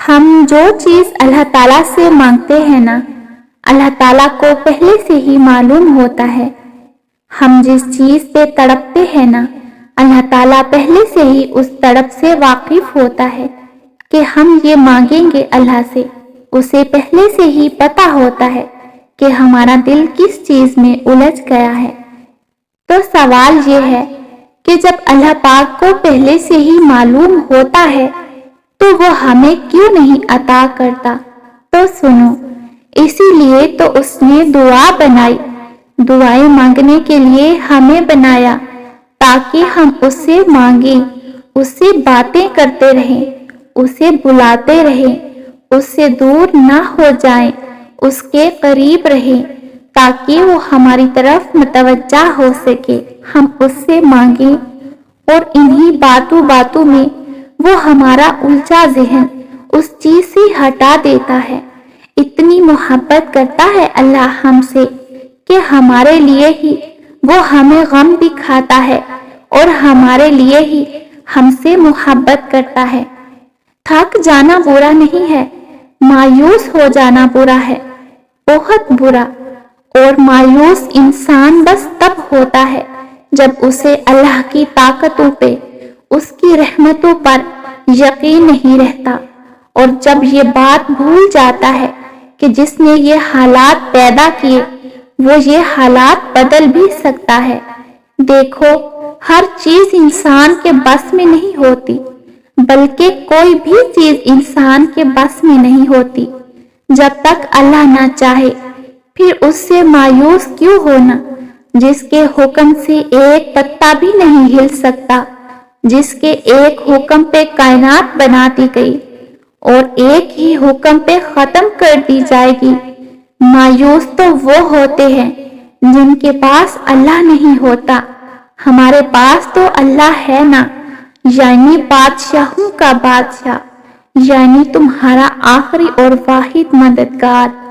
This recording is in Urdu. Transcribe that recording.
ہم جو چیز اللہ تعالیٰ سے مانگتے ہیں نا، اللہ تعالیٰ کو پہلے سے ہی معلوم ہوتا ہے۔ ہم جس چیز پہ تڑپتے ہیں نا، اللہ تعالیٰ پہلے سے ہی اس تڑپ سے واقف ہوتا ہے کہ ہم یہ مانگیں گے اللہ سے۔ اسے پہلے سے ہی پتہ ہوتا ہے کہ ہمارا دل کس چیز میں الجھ گیا ہے۔ تو سوال یہ ہے کہ جب اللہ پاک کو پہلے سے ہی معلوم ہوتا ہے تو وہ ہمیں کیوں نہیں عطا کرتا؟ تو سنو، اسی لیے تو اس نے دعا بنائی، دعائیں مانگنے کے لیے ہمیں بنایا تاکہ ہم اس سے مانگیں، اس سے باتیں کرتے رہیں، اسے بلاتے رہیں، اس سے دور نہ ہو جائیں، اس کے قریب رہیں تاکہ وہ ہماری طرف متوجہ ہو سکے، ہم اس سے مانگیں۔ اور انہی باتوں میں وہ ہمارا الجھا ذہن اس چیز سے ہٹا دیتا ہے۔ اتنی محبت کرتا ہے اللہ ہم سے کہ ہمارے لیے ہی وہ ہمیں غم دکھاتا ہے اور ہمارے لیے ہی ہم سے محبت کرتا ہے۔ تھک جانا برا نہیں ہے، مایوس ہو جانا برا ہے، بہت برا۔ اور مایوس انسان بس تب ہوتا ہے جب اسے اللہ کی طاقتوں پہ، اس کی رحمتوں پر یقین نہیں رہتا، اور جب یہ بات بھول جاتا ہے کہ جس نے یہ حالات پیدا کیے وہ یہ حالات بدل بھی سکتا ہے۔ دیکھو، ہر چیز انسان کے بس میں نہیں ہوتی، بلکہ کوئی بھی چیز انسان کے بس میں نہیں ہوتی جب تک اللہ نہ چاہے۔ پھر اس سے مایوس کیوں ہونا جس کے حکم سے ایک پتا بھی نہیں ہل سکتا، جس کے ایک حکم پہ کائنات بنا دی گئی اور ایک ہی حکم پہ ختم کر دی جائے گی۔ مایوس تو وہ ہوتے ہیں جن کے پاس اللہ نہیں ہوتا۔ ہمارے پاس تو اللہ ہے نا، یعنی بادشاہوں کا بادشاہ، یعنی تمہارا آخری اور واحد مددگار۔